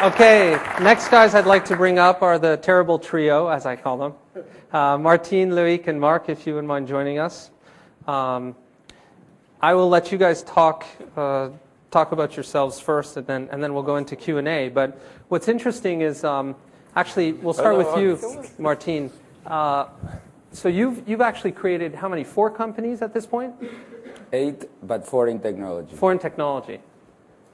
Okay, next guys I'd like to bring up are the terrible trio, as I call them. Martin, Loic, and Marc, if you wouldn't mind joining us. I will let you guys talk about yourselves first, and then we'll go into Q&A. But what's interesting is, actually, we'll start with you, Martin. So you've actually created how many? 4 companies at this point? 8, but 4 in technology. 4 in technology.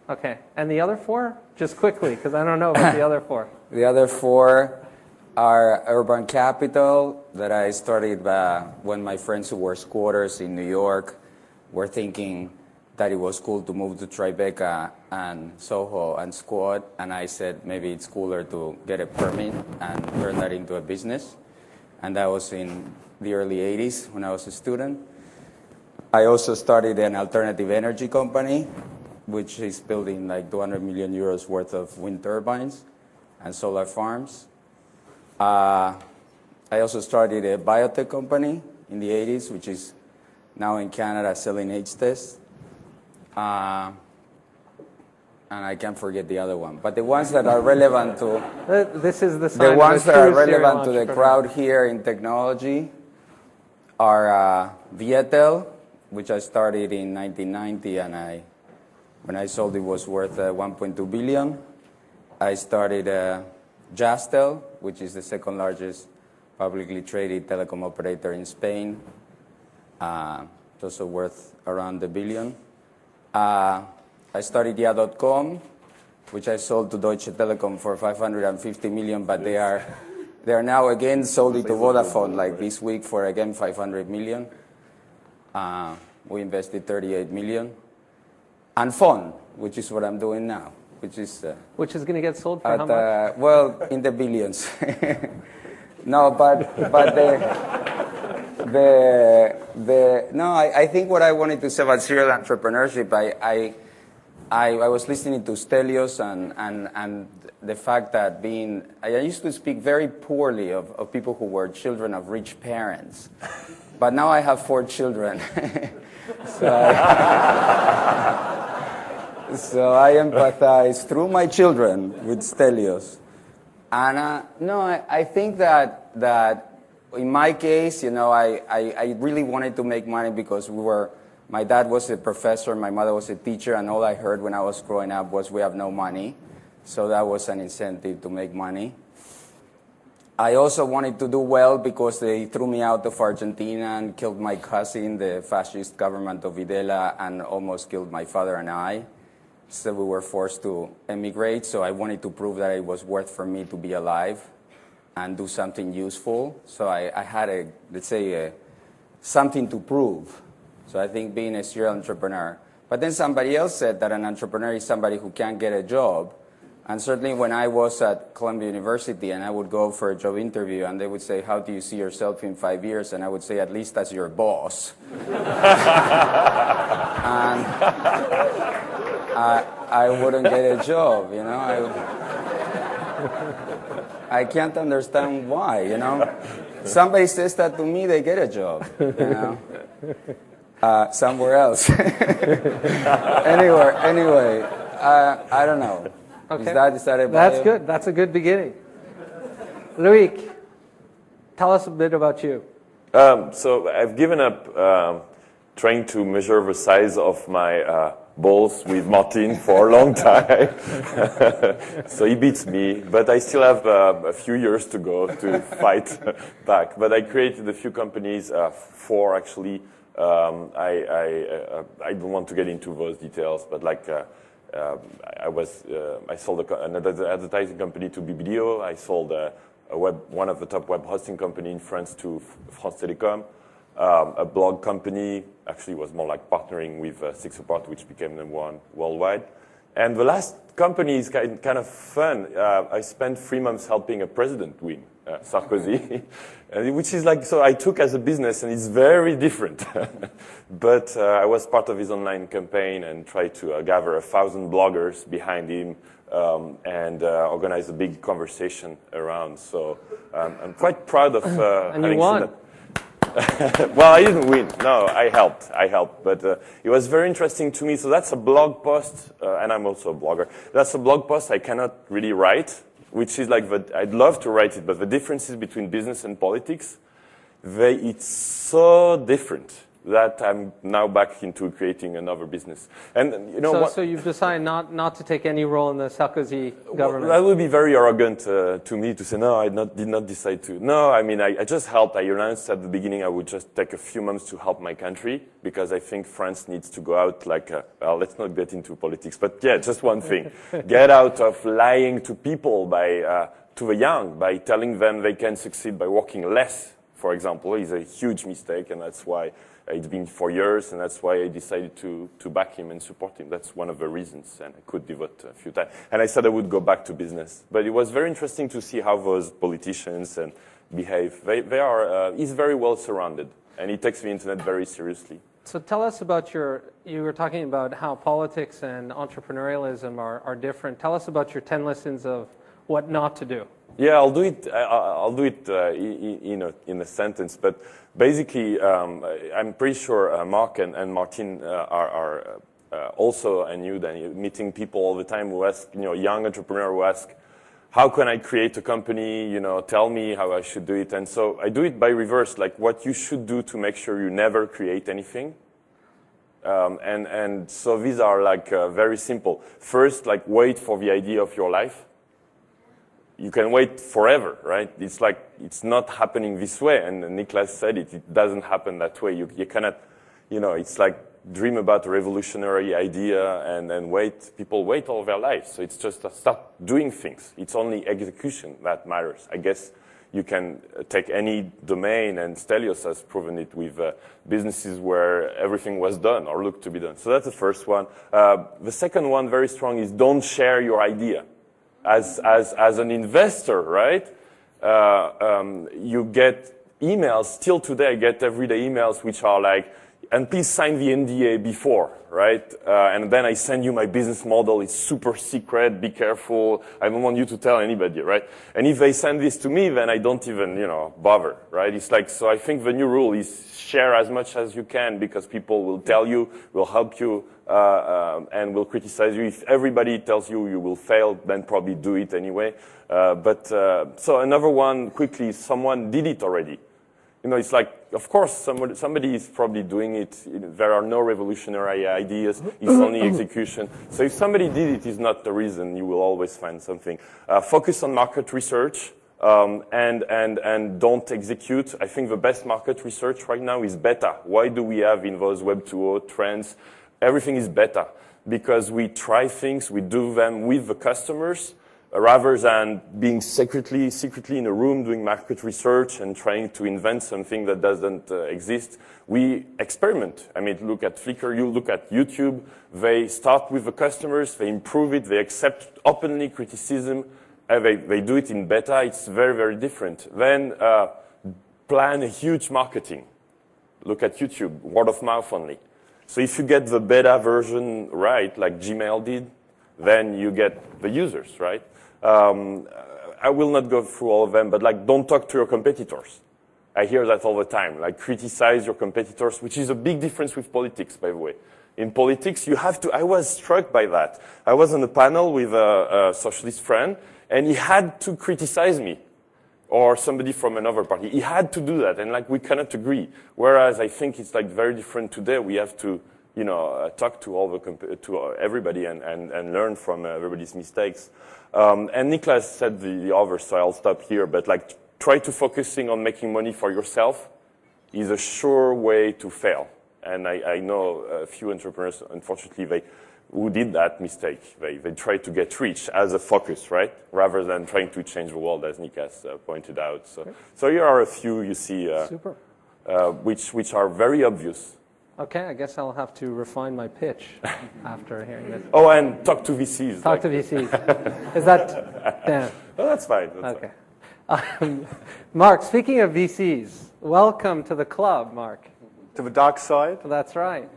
Okay, and the other 4? Just quickly, because I don't know about the other 4. The other 4 are urban capital that I started when my friends who were squatters in New York were thinking that it was cool to move to Tribeca and Soho and squat, and I said maybe it's cooler to get a permit and turn that into a business. And that was in the early 80s when I was a student. I also started an alternative energy company, which is building like 200 million euros worth of wind turbines and solar farms. I also started a biotech company in the 80s, which is now in Canada selling H-tests. And I can't forget the other one. But the ones that are relevant to this is the sign the ones of a that are true relevant to serial the crowd here in technology are Viatel, which I started in 1990, and when I sold it was worth 1.2 billion. I started Jastel, which is the second largest publicly traded telecom operator in Spain. It's also worth around $1 billion. I started Ya.com, which I sold to Deutsche Telekom for 550 million, but they are now again sold it to Vodafone, like this week, for again 500 million. We invested 38 million. And Phone, which is what I'm doing now, which is going to get sold for how much? Well, in the billions. No, but I think what I wanted to say about serial entrepreneurship, I was listening to Stelios and the fact that I used to speak very poorly of people who were children of rich parents, but now I have 4 children. So I empathize through my children with Stelios. And I think that in my case, I really wanted to make money because my dad was a professor, my mother was a teacher, and all I heard when I was growing up was we have no money. So that was an incentive to make money. I also wanted to do well because they threw me out of Argentina and killed my cousin, the fascist government of Videla, and almost killed my father and I. So we were forced to emigrate, so I wanted to prove that it was worth for me to be alive and do something useful. So I had something to prove. So I think being a serial entrepreneur. But then somebody else said that an entrepreneur is somebody who can't get a job. And certainly when I was at Columbia University and I would go for a job interview and they would say, how do you see yourself in 5 years? And I would say, at least as your boss. And I wouldn't get a job, I can't understand why, Somebody says that to me, they get a job, somewhere else. Anyway, I don't know. Okay. Is that That's good. That's a good beginning. Loic, tell us a bit about you. So I've given up trying to measure the size of my balls with Martin for a long time. So he beats me, but I still have a few years to go to fight back. But I created a few companies, 4 actually. I don't want to get into those details, but I sold another advertising company to BBDO. I sold one of the top web hosting company in France to France Telecom. A blog company, actually was more like partnering with Six Apart, which became number 1 worldwide. And the last company is kind of fun. I spent 3 months helping a president win, Sarkozy, which is so I took as a business, and it's very different. But I was part of his online campaign and tried to gather 1,000 bloggers behind him and organize a big conversation around. So I'm quite proud of and having you won. seen that. Well, I didn't win. No, I helped. But it was very interesting to me. So that's a blog post, and I'm also a blogger. That's a blog post I cannot really write, which is like, I'd love to write it, but the differences between business and politics, it's so different that I'm now back into creating another business. And you know, so you've decided not to take any role in the Sarkozy government. That would be very arrogant to me to say, no, I did not decide to. No, I mean, I just helped. I announced at the beginning I would just take a few months to help my country, because I think France needs to go out like, well, let's not get into politics, but yeah, just one thing. Get out of lying to people to the young, by telling them they can succeed by working less, for example, is a huge mistake, and that's why it's been 4 years, and that's why I decided to back him and support him. That's one of the reasons, and I could devote a few times. And I said I would go back to business. But it was very interesting to see how those politicians behave. He's very well surrounded, and he takes the internet very seriously. So tell us about you were talking about how politics and entrepreneurialism are different. Tell us about your 10 lessons of what not to do. Yeah, I'll do it. I'll do it in a sentence. But basically, I'm pretty sure Marc and Martin are also, and you, then meeting people all the time who ask, young entrepreneur who ask, how can I create a company? Tell me how I should do it. And so I do it by reverse, like what you should do to make sure you never create anything. And so these are like very simple. First, like wait for the idea of your life. You can wait forever, right? It's like, it's not happening this way. And Niklas said it doesn't happen that way. You cannot, it's like dream about a revolutionary idea and then wait. People wait all their lives. So it's just start doing things. It's only execution that matters. I guess you can take any domain, and Stelios has proven it with businesses where everything was done or looked to be done. So that's the first one. The second one, very strong, is don't share your idea. As an investor, right, you get emails. Still today, I get everyday emails which are like, and please sign the NDA before, right? And then I send you my business model. It's super secret. Be careful. I don't want you to tell anybody, right? And if they send this to me, then I don't even, bother, right? It's like, so I think the new rule is share as much as you can, because people will tell you, will help you, and will criticize you. If everybody tells you you will fail, then probably do it anyway. So another one, quickly, someone did it already. It's like, of course, somebody is probably doing it. There are no revolutionary ideas. It's only execution. So if somebody did it, it's not the reason. You will always find something. Focus on market research, and don't execute. I think the best market research right now is beta. Why do we have in those Web 2.0 trends? Everything is beta, because we try things, we do them with the customers, rather than being secretly in a room doing market research and trying to invent something that doesn't exist. We experiment. I mean, look at Flickr, you look at YouTube. They start with the customers, they improve it, they accept openly criticism, they do it in beta. It's very, very different. Then plan a huge marketing. Look at YouTube, word of mouth only. So if you get the beta version right, like Gmail did, then you get the users, right? I will not go through all of them, but like, don't talk to your competitors. I hear that all the time, like criticize your competitors, which is a big difference with politics, by the way. In politics, you have to, I was struck by that. I was on a panel with a socialist friend, and he had to criticize me, or somebody from another party. He had to do that, and like, we cannot agree. Whereas I think it's like very different today. We have to, talk to all to everybody and learn from everybody's mistakes. And Niklas said the other, so I'll stop here. But like, try to focusing on making money for yourself is a sure way to fail. And I know a few entrepreneurs, unfortunately, who did that mistake. They try to get rich as a focus, right? Rather than trying to change the world, as Niklas pointed out. So here are a few you see, which are very obvious. Okay, I guess I'll have to refine my pitch after hearing this. Oh, and talk to VCs. Talk to VCs. Is that Dan? Oh, that's fine. Okay. Marc, speaking of VCs, welcome to the club, Marc. To the dark side. That's right.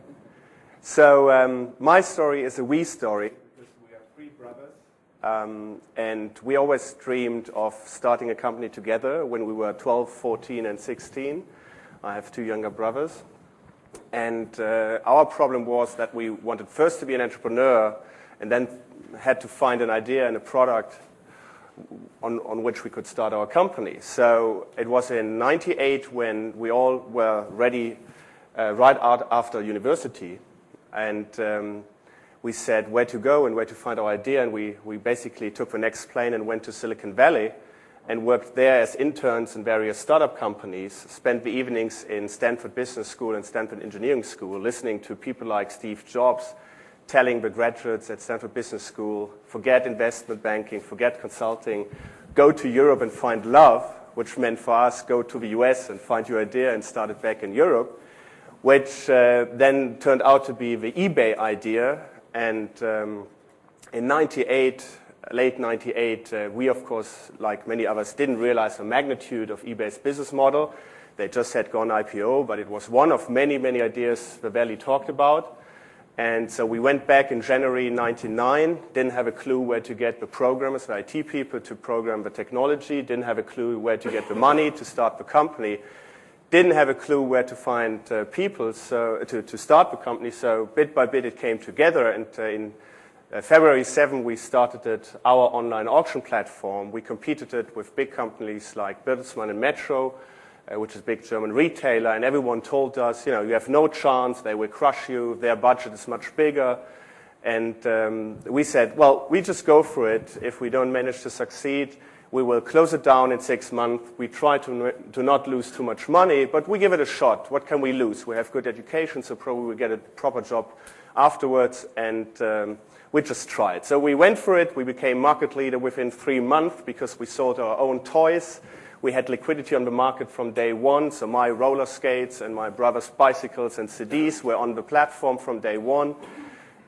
So my story is a we story, because we are three brothers. And we always dreamed of starting a company together when we were 12, 14, and 16. I have 2 younger brothers. And our problem was that we wanted first to be an entrepreneur and then had to find an idea and a product on which we could start our company. So it was in 98 when we all were ready right out after university. And we said where to go and where to find our idea. And we basically took the next plane and went to Silicon Valley and worked there as interns in various startup companies, spent the evenings in Stanford Business School and Stanford Engineering School, listening to people like Steve Jobs, telling the graduates at Stanford Business School, forget investment banking, forget consulting, go to Europe and find love, which meant for us, go to the US and find your idea and start it back in Europe, which then turned out to be the eBay idea. And in 98, late 98, we, of course, like many others, didn't realize the magnitude of eBay's business model. They just had gone IPO, but it was one of many, many ideas the Valley talked about. And so we went back in January 99, didn't have a clue where to get the programmers, the IT people to program the technology, didn't have a clue where to get the money to start the company, didn't have a clue where to find people to start the company. So bit by bit it came together, and in February 7, we started our online auction platform. We competed it with big companies like Bertelsmann and Metro, which is a big German retailer, and everyone told us, you have no chance, they will crush you, their budget is much bigger. And we said, well, we just go for it. If we don't manage to succeed, we will close it down in 6 months. We try to not lose too much money, but we give it a shot. What can we lose? We have good education, so probably we'll get a proper job afterwards, and we just tried. So we went for it. We became market leader within 3 months because we sold our own toys. We had liquidity on the market from day one. So my roller skates and my brother's bicycles and CDs were on the platform from day one.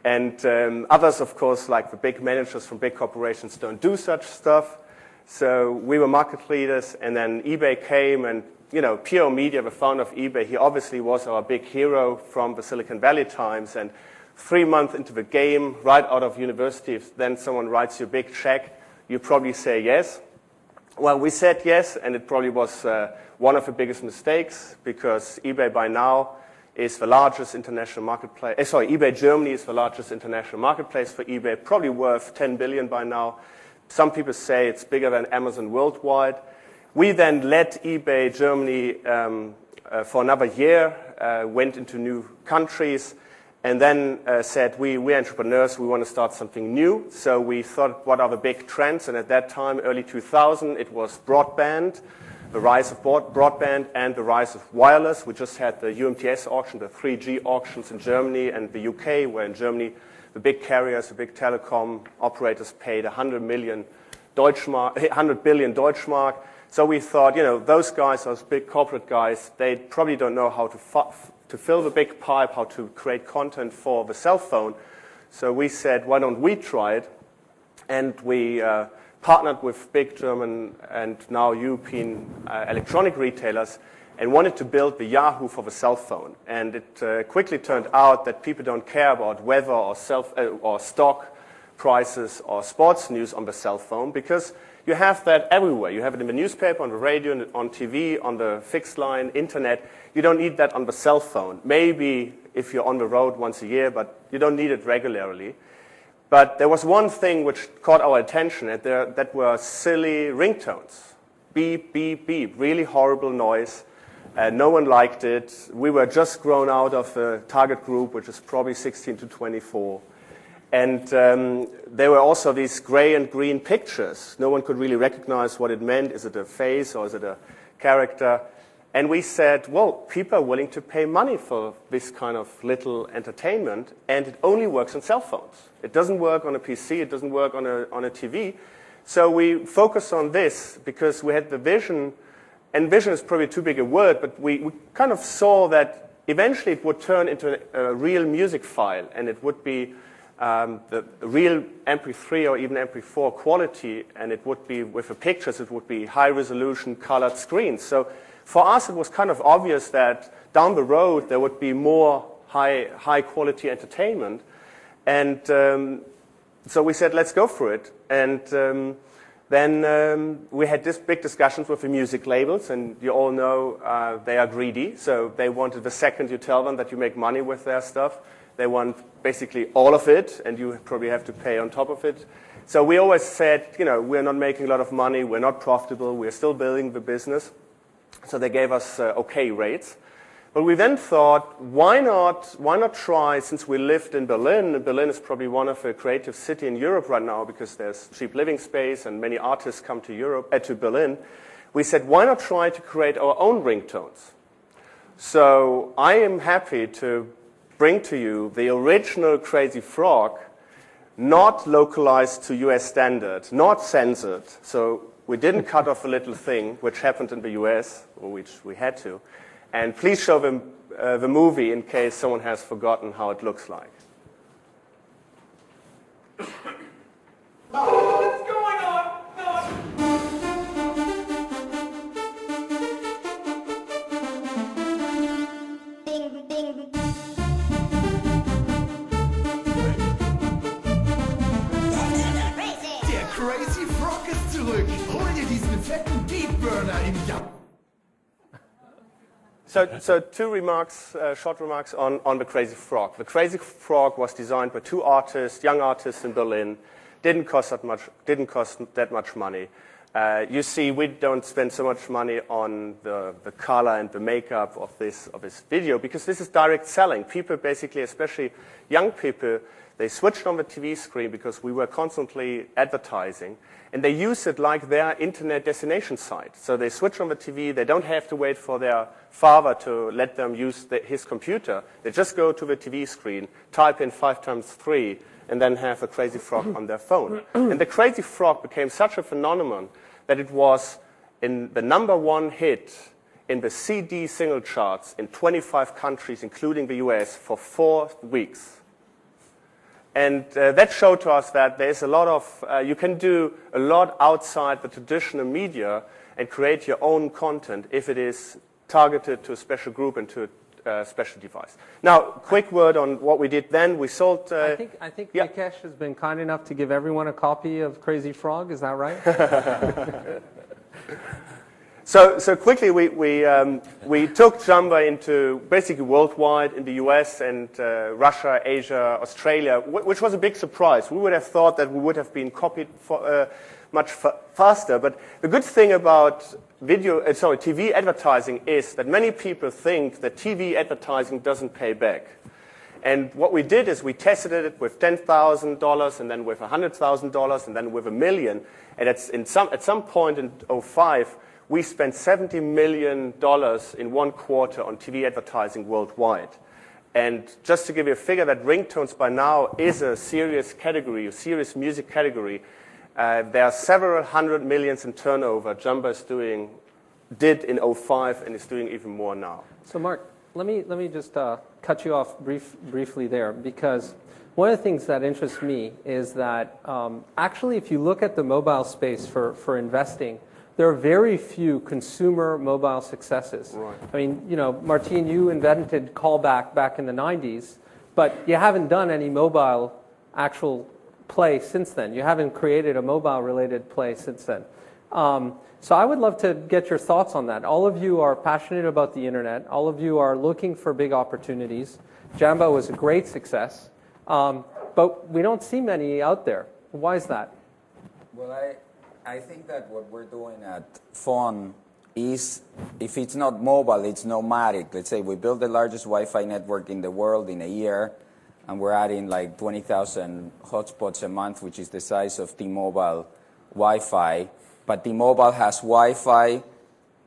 And others, of course, like the big managers from big corporations, don't do such stuff. So we were market leaders, and then eBay came, and Pierre Media, the founder of eBay, he obviously was our big hero from the Silicon Valley times. And 3 months into the game, right out of university, if then someone writes you a big check, you probably say yes. Well, we said yes, and it probably was one of the biggest mistakes, because eBay by now is the largest international marketplace. eBay Germany is the largest international marketplace for eBay, probably worth 10 billion by now. Some people say it's bigger than Amazon worldwide. We then led eBay Germany for another year, went into new countries, and then said, we're entrepreneurs, we want to start something new. So we thought, what are the big trends? And at that time, early 2000, it was broadband, the rise of broadband and the rise of wireless. We just had the UMTS auction, the 3G auctions in Germany and the UK, where in Germany the big carriers, the big telecom operators paid 100 billion Deutschmark. So we thought, those guys, those big corporate guys, they probably don't know how to fill the big pipe, how to create content for the cell phone. So we said, why don't we try it? And we partnered with big German and now European electronic retailers and wanted to build the Yahoo for the cell phone. And it quickly turned out that people don't care about weather or stock prices or sports news on the cell phone, because you have that everywhere. You have it in the newspaper, on the radio, on TV, on the fixed line, internet. You don't need that on the cell phone. Maybe if you're on the road once a year, but you don't need it regularly. But there was one thing which caught our attention, and that were silly ringtones. Beep, beep, beep. Really horrible noise. No one liked it. We were just grown out of the target group, which is probably 16 to 24. And there were also these gray and green pictures. No one could really recognize what it meant. Is it a face or is it a character? And we said, well, people are willing to pay money for this kind of little entertainment, and it only works on cell phones. It doesn't work on a PC. It doesn't work on a TV. So we focused on this because we had the vision, and vision is probably too big a word, but we kind of saw that eventually it would turn into a real music file, and it would be the real MP3 or even MP4 quality, and it would be, with the pictures, it would be high-resolution colored screens. So for us, it was kind of obvious that down the road there would be more high-quality entertainment. And so we said, let's go for it. And Then we had this big discussions with the music labels, and you all know they are greedy, so they wanted the second you tell them that you make money with their stuff, they want basically all of it, and you probably have to pay on top of it. So we always said, we're not making a lot of money, we're not profitable, we're still building the business. So they gave us okay rates. But we then thought, why not try, since we lived in Berlin, and Berlin is probably one of the creative cities in Europe right now because there's cheap living space and many artists come to Berlin. We said, why not try to create our own ringtones? So I am happy to bring to you the original Crazy Frog, not localized to US standard, not censored. So we didn't cut off a little thing, which happened in the US, or which we had to. And please show them the movie in case someone has forgotten how it looks like. What's going on? Der Crazy Frog ist zurück. Hol dir diesen fetten Deep Burner im Jam. So two remarks, short remarks on the Crazy Frog. The Crazy Frog was designed by two artists, young artists in Berlin. Didn't cost that much money. You see, we don't spend so much money on the color and the makeup of this video because this is direct selling. People basically, especially young people, they switched on the TV screen because we were constantly advertising, and they use it like their internet destination site. So they switch on the TV, they don't have to wait for their father to let them use his computer. They just go to the TV screen, type in 5 times 3, and then have a Crazy Frog on their phone. And the Crazy Frog became such a phenomenon that it was in the #1 hit in the CD single charts in 25 countries, including the US, for 4 weeks. And that showed to us that there's a lot of, you can do a lot outside the traditional media and create your own content if it is targeted to a special group and to a special device. Now, quick word on what we did then. We sold... I think yeah. Nikesh has been kind enough to give everyone a copy of Crazy Frog. Is that right? So quickly, we took Jamba into basically worldwide in the US and Russia, Asia, Australia, which was a big surprise. We would have thought that we would have been copied much faster. But the good thing about TV advertising is that many people think that TV advertising doesn't pay back. And what we did is we tested it with $10,000 and then with $100,000 and then with $1 million. And at some point in 2005, we spent $70 million in 1 quarter on TV advertising worldwide. And just to give you a figure, that ringtones by now is a serious category, a serious music category. There are several hundred millions in turnover Jamba did in 2005 and is doing even more now. So Marc, let me just cut you off briefly there, because one of the things that interests me is that actually if you look at the mobile space for investing, there are very few consumer mobile successes. Right. I mean, Martin, you invented callback back in the 90s, but you haven't done any mobile actual play since then. You haven't created a mobile-related play since then. So I would love to get your thoughts on that. All of you are passionate about the internet. All of you are looking for big opportunities. Jamba was a great success, but we don't see many out there. Why is that? Well, I think that what we're doing at Phone is, if it's not mobile, it's nomadic. Let's say we built the largest Wi-Fi network in the world in a year, and we're adding like 20,000 hotspots a month, which is the size of T-Mobile Wi-Fi. But T-Mobile has Wi-Fi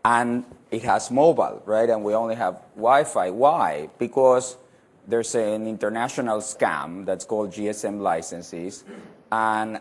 and it has mobile, right? And we only have Wi-Fi. Why? Because there's an international scam that's called GSM licenses. And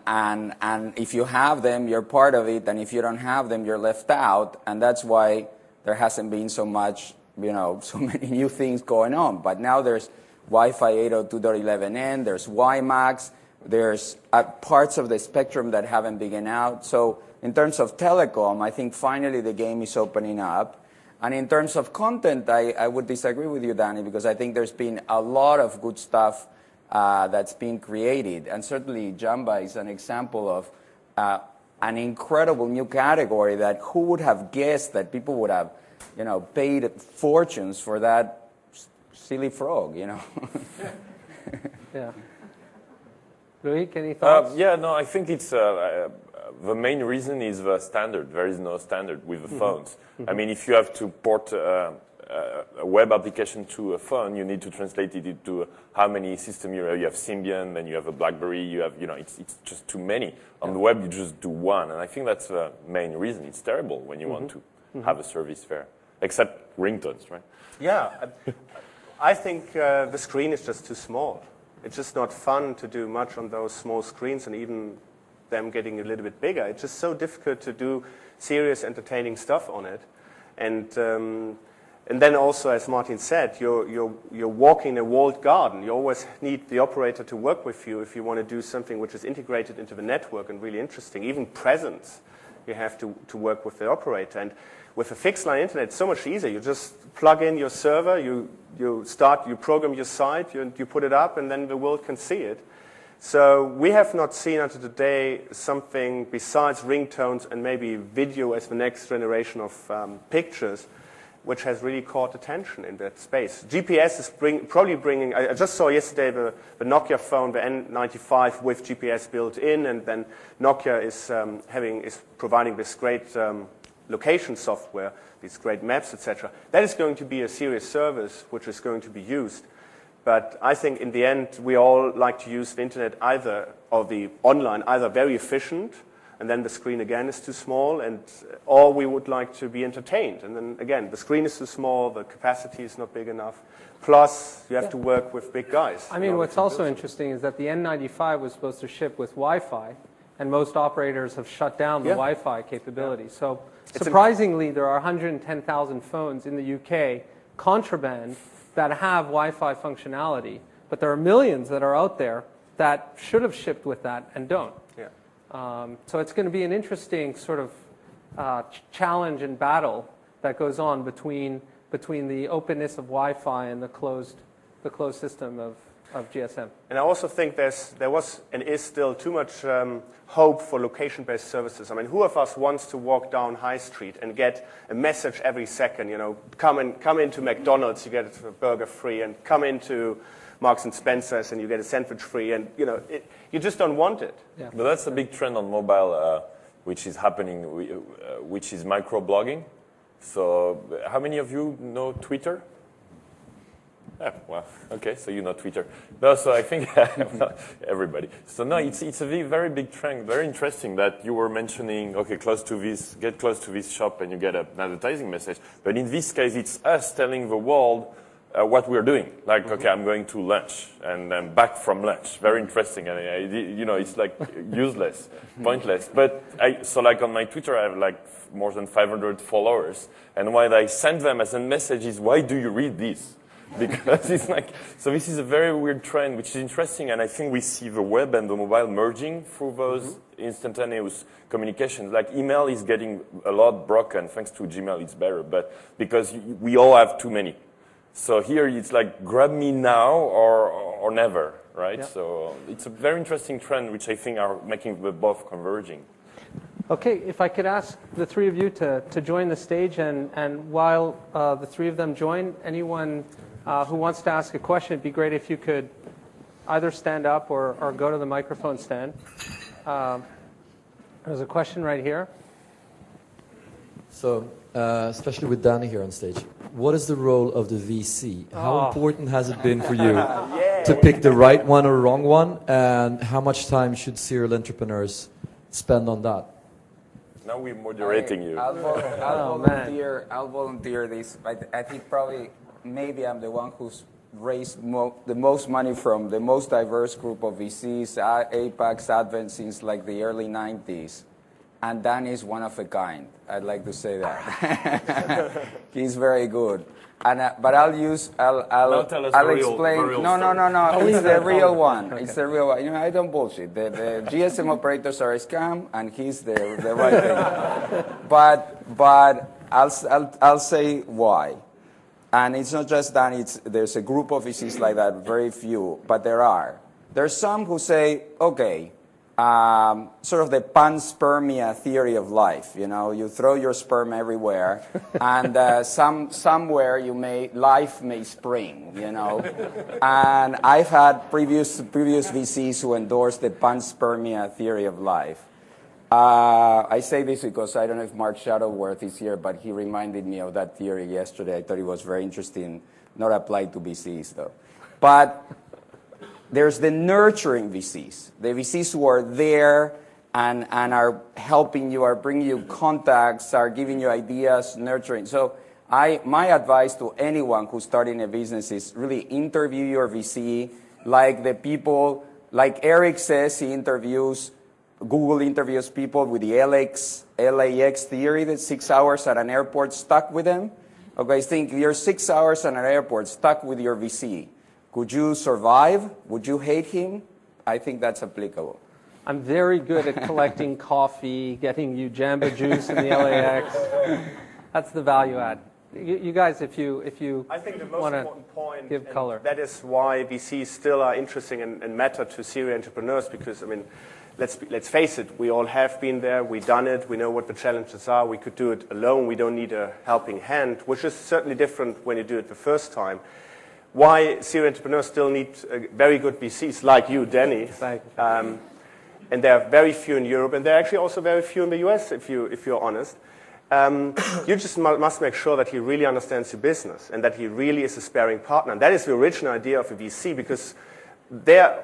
if you have them, you're part of it. And if you don't have them, you're left out. And that's why there hasn't been so much, so many new things going on. But now there's Wi-Fi 802.11n, there's WiMAX, there's parts of the spectrum that haven't begun out. So in terms of telecom, I think finally the game is opening up. And in terms of content, I would disagree with you, Danny, because I think there's been a lot of good stuff that's been created. And certainly Jamba is an example of an incredible new category that who would have guessed that people would have, paid fortunes for that silly frog, Yeah. Loic, any thoughts? I think it's the main reason is the standard. There is no standard with the phones. I mean, if you have to port a web application to a phone, you need to translate it into how many systems you have. You have Symbian, then you have a BlackBerry. You have, it's just too many. On the web, you just do one, and I think that's the main reason. It's terrible when you want to have a service there, except ringtones, right? Yeah, I think the screen is just too small. It's just not fun to do much on those small screens, and even them getting a little bit bigger. It's just so difficult to do serious, entertaining stuff on it. And then also, as Martin said, you're walking a walled garden. You always need the operator to work with you if you want to do something which is integrated into the network and really interesting. Even presence, you have to work with the operator. And with a fixed line internet, it's so much easier. You just plug in your server, you program your site, you put it up, and then the world can see it. So we have not seen until today something besides ringtones and maybe video as the next generation of pictures, which has really caught attention in that space. GPS is probably bringing, I just saw yesterday the Nokia phone, the N95 with GPS built in, and then Nokia is providing this great location software, these great maps, etc. That is going to be a serious service which is going to be used. But I think in the end, we all like to use the internet either very efficient, and then the screen again is too small, or we would like to be entertained. And then again, the screen is too small, the capacity is not big enough. Plus, you have to work with big guys. I mean, what's also interesting is that the N95 was supposed to ship with Wi-Fi, and most operators have shut down the Wi-Fi capability. So surprisingly, there are 110,000 phones in the UK, contraband, that have Wi-Fi functionality. But there are millions that are out there that should have shipped with that and don't. So it's going to be an interesting sort of challenge and battle that goes on between the openness of Wi-Fi and the closed system of GSM. And I also think there was and is still too much hope for location-based services. I mean, who of us wants to walk down High Street and get a message every second? Come into McDonald's, you get a burger free, and come into Marks and Spencer's and you get a sandwich free, and you just don't want it. Yeah. But that's a big trend on mobile, which is happening, which is microblogging. So, how many of you know Twitter? Yeah, well, okay, so you know Twitter. No, so I think everybody. So no, it's a very big trend, very interesting that you were mentioning, okay, get close to this shop and you get an advertising message. But in this case, it's us telling the world what we're doing. Like, okay, I'm going to lunch and I'm back from lunch. Very interesting. And it's like useless, pointless. But like on my Twitter, I have like more than 500 followers. And what I send them as a message is, why do you read this? Because it's like, so this is a very weird trend, which is interesting, and I think we see the web and the mobile merging through those instantaneous communications. Like email is getting a lot broken, thanks to Gmail it's better, but because we all have too many. So here it's like, grab me now or never, right? Yeah. So it's a very interesting trend, which I think are making the both converging. Okay, if I could ask the three of you to join the stage, and while the three of them join, anyone who wants to ask a question, it'd be great if you could either stand up or go to the microphone stand. There's a question right here. So, especially with Danny here on stage, what is the role of the VC? How important has it been for you to pick the right one or wrong one? And how much time should serial entrepreneurs spend on that? Now we're moderating you. I'll volunteer this. I think probably maybe I'm the one who's raised the most money from the most diverse group of VCs, Apex, Advent, since like the early 90s. And Dan is one of a kind. I'd like to say that. He's very good. But I'll explain. No. It's the real one. Okay. It's the real one. I don't bullshit. The GSM operators are a scam, and he's the right thing. But I'll say why. And it's not just that. There's a group of VCs like that, very few, but there are. There's some who say, okay, sort of the panspermia theory of life. You know, you throw your sperm everywhere, and somewhere life may spring. You know, and I've had previous VCs who endorse the panspermia theory of life. I say this because I don't know if Marc Shuttleworth is here, but he reminded me of that theory yesterday. I thought it was very interesting, not applied to VCs though. But there's the nurturing VCs, the VCs who are there and are helping you, are bringing you contacts, are giving you ideas, nurturing. So my advice to anyone who's starting a business is really interview your VC, like the people, like Eric says, Google interviews people with the LAX theory, that 6 hours at an airport stuck with them. Okay, think you're 6 hours at an airport stuck with your VC. Could you survive? Would you hate him? I think that's applicable. I'm very good at collecting coffee, getting you Jamba Juice in the LAX. That's the value add. You guys, if you I think the most important point, give color. That is why VCs still are interesting and matter to serial entrepreneurs, because I mean, let's face it, we all have been there, we've done it, we know what the challenges are, we could do it alone, we don't need a helping hand, which is certainly different when you do it the first time. Why serial entrepreneurs still need very good VCs like you, Danny. And there are very few in Europe, and there are actually also very few in the US, if you're honest. You just must make sure that he really understands your business and that he really is a sparing partner. And that is the original idea of a VC, because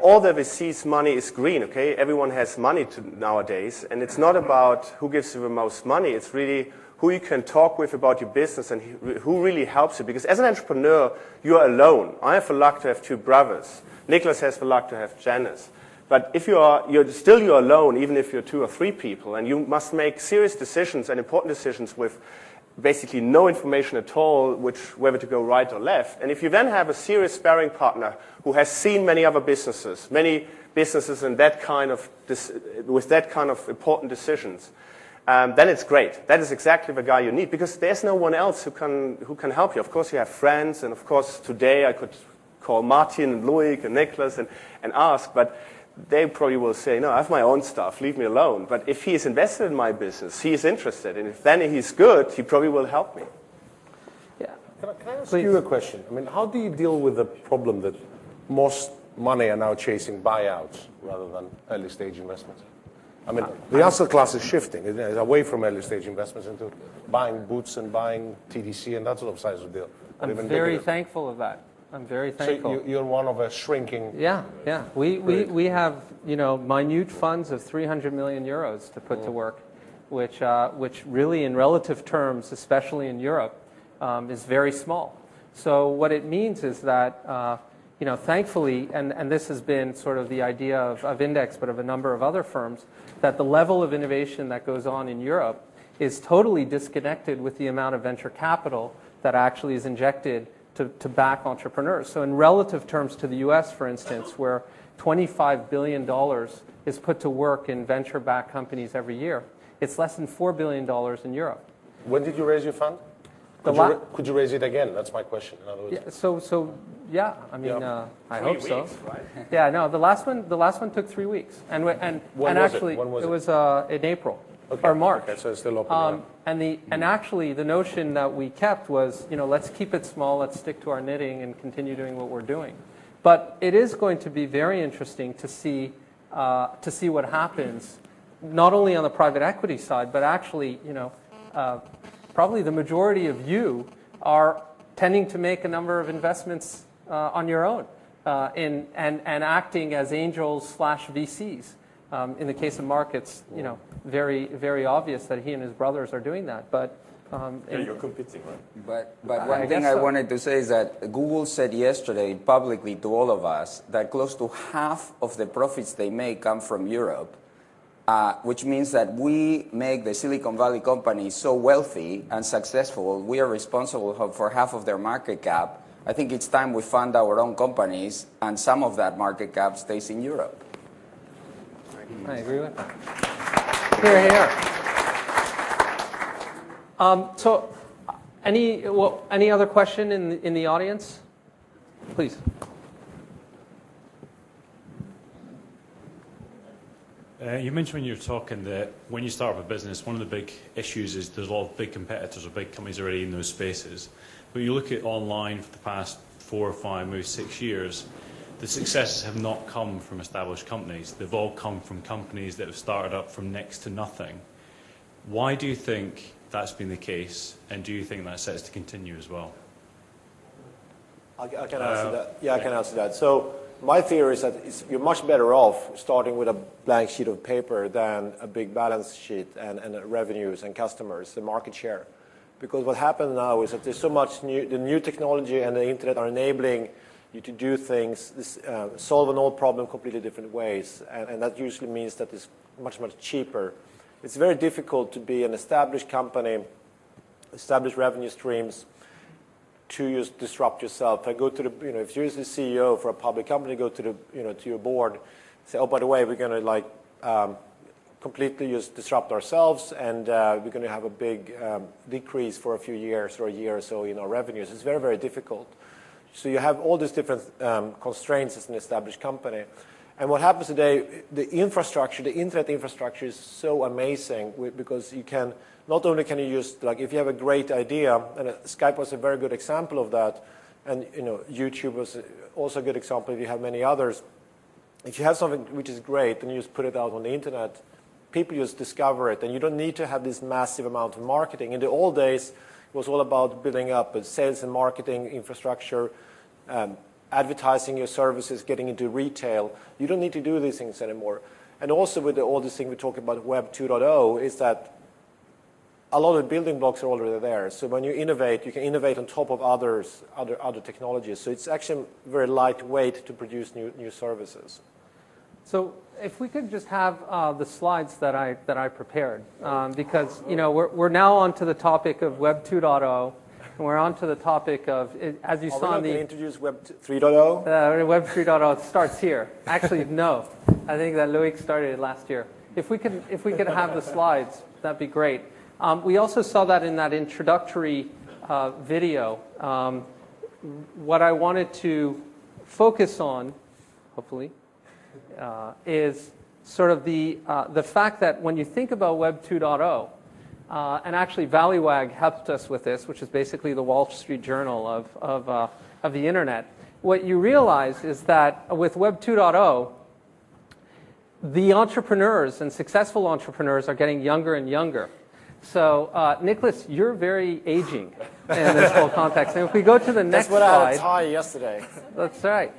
all the VC's money is green, okay? Everyone has money nowadays, and it's not about who gives you the most money. It's really who you can talk with about your business and who really helps you. Because as an entrepreneur, you're alone. I have the luck to have two brothers. Nicholas has the luck to have Janice. But if you're alone, even if you're 2 or 3 people, and you must make serious decisions and important decisions with basically no information at all, whether to go right or left. And if you then have a serious sparring partner who has seen many other businesses, in that kind of with that kind of important decisions, then it's great. That is exactly the guy you need, because there's no one else who can help you. Of course, you have friends, and of course, today I could call Martin and Loic and Nicholas and ask, but they probably will say, no, I have my own stuff, leave me alone. But if he is invested in my business, he is interested, and if then he's good, he probably will help me. Yeah. Can I ask you a question? I mean, how do you deal with the problem that most money are now chasing buyouts rather than early stage investments? I mean, the asset class is shifting. It's away from early stage investments into buying boots and buying TDC and that sort of size of deal. I'm very thankful of that. I'm very thankful. So you're one of a shrinking. Yeah. We have minute funds of 300 million euros to put to work, which really in relative terms, especially in Europe, is very small. So what it means is that thankfully, and this has been sort of the idea of Index, but of a number of other firms, that the level of innovation that goes on in Europe is totally disconnected with the amount of venture capital that actually is injected to back entrepreneurs. So in relative terms to the US, for instance, where $25 billion is put to work in venture-backed companies every year, it's less than $4 billion in Europe. When did you raise your fund? Could you raise it again? That's my question. In other words. Yeah, I mean, I hope so. Right? Yeah, no, the last one took 3 weeks, and actually When was it it? was in April or March. Okay, so it's still open. And actually the notion that we kept was, let's keep it small, let's stick to our knitting and continue doing what we're doing. But it is going to be very interesting to see what happens, not only on the private equity side, but actually, probably the majority of you are tending to make a number of investments on your own and acting as angels/VCs. In the case of Marc, it's very, very obvious that he and his brothers are doing that. But you're competing, right? But one thing I wanted to say is that Google said yesterday publicly to all of us that close to half of the profits they make come from Europe, which means that we make the Silicon Valley companies so wealthy and successful, we are responsible for half of their market cap. I think it's time we fund our own companies, and some of that market cap stays in Europe. I agree with that. Here. So, any other question in the audience? Please. You mentioned when you were talking that when you start up a business, one of the big issues is there's a lot of big competitors or big companies already in those spaces. But you look at online for the past 4 or 5, maybe 6 years, the successes have not come from established companies. They've all come from companies that have started up from next to nothing. Why do you think that's been the case, and do you think that's set to continue as well? I can answer that. Yeah, I can answer that. So my theory is that you're much better off starting with a blank sheet of paper than a big balance sheet and revenues and customers and market share. Because what happens now is that there's so much the new technology and the internet are enabling you to do things, solve an old problem completely different ways. And that usually means that it's much, much cheaper. It's very difficult to be an established company, established revenue streams, to just disrupt yourself. I go to the, if you're the CEO for a public company, go to the, to your board, say, oh, by the way, we're going to completely just disrupt ourselves, and we're going to have a big decrease for a few years or a year or so in our revenues. It's very, very difficult. So you have all these different constraints as an established company. And what happens today, the internet infrastructure is so amazing because you can, not only can you use, if you have a great idea, and Skype was a very good example of that, and YouTube was also a good example if you have many others. If you have something which is great and you just put it out on the internet, people just discover it, and you don't need to have this massive amount of marketing. In the old days, it was all about building up a sales and marketing infrastructure, advertising your services, getting into retail. You don't need to do these things anymore. And also with all this thing we talk about Web 2.0 is that a lot of the building blocks are already there. So when you innovate, you can innovate on top of other technologies. So it's actually very lightweight to produce new services. So if we could just have the slides that I prepared, because we're now on to the topic of Web 2.0, and we're on to the topic of, as you saw in the... introduce Web 3.0? Web 3.0 starts here. Actually, no. I think that Loic started it last year. If we could have the slides, that'd be great. We also saw that in that introductory video. What I wanted to focus on, hopefully, is sort of the fact that when you think about Web 2.0, and actually Valleywag helped us with this, which is basically the Wall Street Journal of the internet. What you realize is that with Web 2.0, the entrepreneurs and successful entrepreneurs are getting younger and younger. So, Nicholas, you're very aging in this whole context. And if we go to the next slide... That's what I had a tie yesterday. That's right.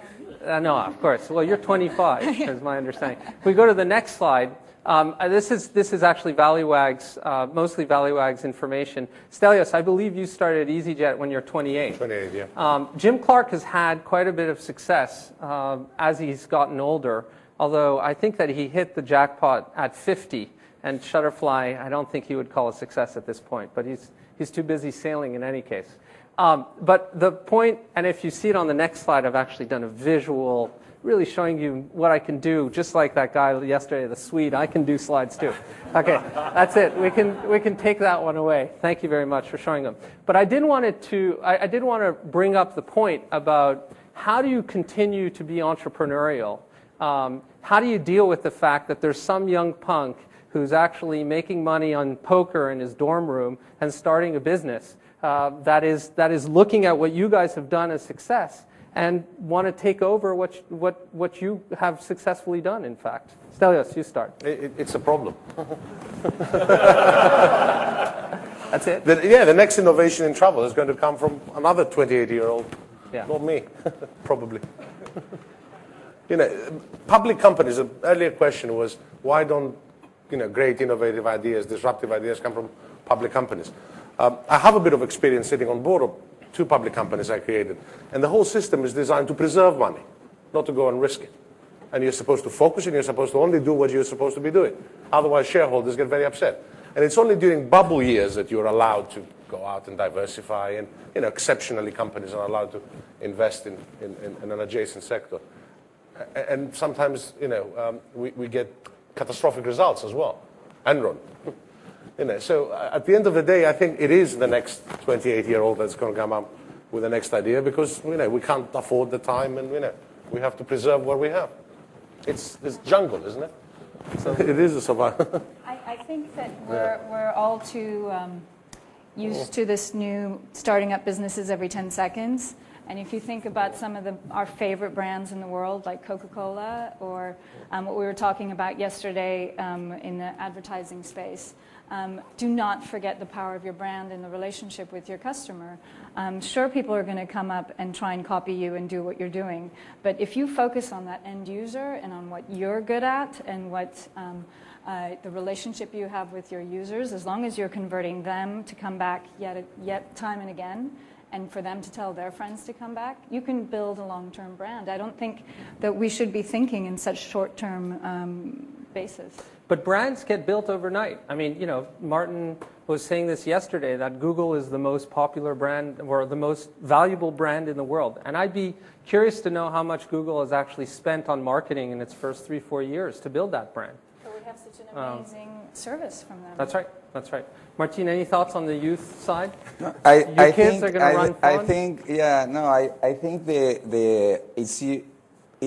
No, of course. Well, you're 25, is my understanding. If we go to the next slide, this is actually Valleywag's, mostly Valleywag's information. Stelios, I believe you started EasyJet when you're 28. 28, yeah. Jim Clark has had quite a bit of success as he's gotten older, although I think that he hit the jackpot at 50. And Shutterfly, I don't think he would call a success at this point, but he's too busy sailing in any case. But the point, and if you see it on the next slide, I've actually done a visual, really showing you what I can do, just like that guy yesterday, the Swede. I can do slides too. Okay, that's it. We can take that one away. Thank you very much for showing them. But I did want to bring up the point about how do you continue to be entrepreneurial? How do you deal with the fact that there's some young punk who's actually making money on poker in his dorm room and starting a business that is looking at what you guys have done as success and want to take over what you have successfully done, in fact. Stelios, you start. It's a problem. That's it? The next innovation in travel is going to come from another 28-year-old, not me, probably. Public companies, the earlier question was, why don't great innovative ideas, disruptive ideas come from public companies? I have a bit of experience sitting on board of 2 public companies I created. And the whole system is designed to preserve money, not to go and risk it. And you're supposed to focus and you're supposed to only do what you're supposed to be doing. Otherwise, shareholders get very upset. And it's only during bubble years that you're allowed to go out and diversify. And exceptionally, companies are allowed to invest in an adjacent sector. And sometimes, we get catastrophic results as well. Enron. So at the end of the day, I think it is the next 28-year-old that's going to come up with the next idea because, we can't afford the time and, we have to preserve what we have. It's this jungle, isn't it? So It is a survival. I think that we're all too used to this new starting up businesses every 10 seconds. And if you think about some of our favorite brands in the world, like Coca-Cola, or what we were talking about yesterday in the advertising space, do not forget the power of your brand and the relationship with your customer. Sure, people are going to come up and try and copy you and do what you're doing. But if you focus on that end user and on what you're good at and what the relationship you have with your users, as long as you're converting them to come back yet time and again, and for them to tell their friends to come back, you can build a long-term brand. I don't think that we should be thinking in such short-term basis. But brands get built overnight. I mean, Martin was saying this yesterday, that Google is the most popular brand or the most valuable brand in the world. And I'd be curious to know how much Google has actually spent on marketing in its first 3-4 years to build that brand. But we have such an amazing service from them. That's right. That's right. Martin, any thoughts on the youth side? I Your kids think, are going to run I fun? think, yeah, no, I think it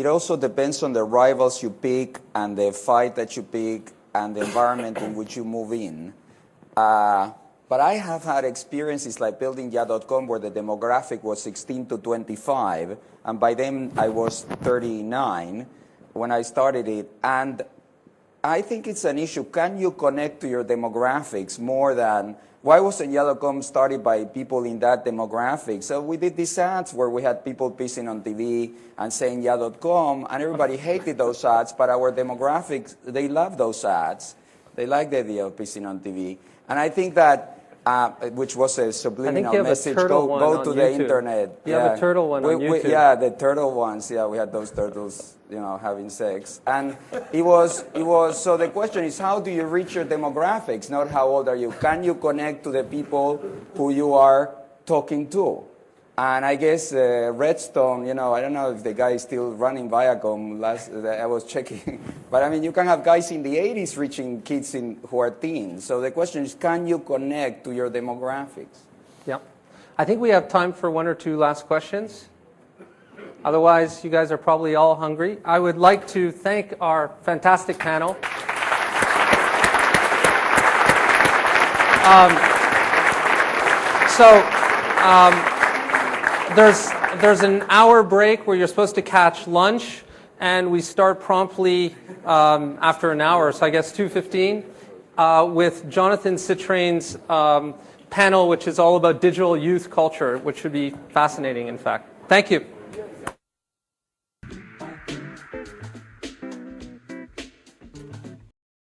also depends on the rivals you pick and the fight that you pick and the environment in which you move in. But I have had experiences like building Yeah.com where the demographic was 16 to 25, and by then I was 39 when I started it. And I think it's an issue. Can you connect to your demographics more than... Why wasn't Yeah.com started by people in that demographic? So we did these ads where we had people pissing on TV and saying Yeah.com, and everybody hated those ads, but our demographics, they love those ads. They like the idea of pissing on TV. And I think that, which was a subliminal message, go to the internet. You have a turtle one on YouTube. Yeah, the turtle ones. Yeah, we had those turtles, having sex. And it was, so the question is, how do you reach your demographics? Not how old are you. Can you connect to the people who you are talking to? And I guess Redstone, I don't know if the guy is still running Viacom. I was checking. But I mean, you can have guys in the 80s reaching kids who are teens. So the question is, can you connect to your demographics? Yeah. I think we have time for one or two last questions. Otherwise, you guys are probably all hungry. I would like to thank our fantastic panel. There's an hour break where you're supposed to catch lunch, and we start promptly after an hour, so I guess 2:15, with Jonathan Citrain's panel, which is all about digital youth culture, which should be fascinating, in fact. Thank you.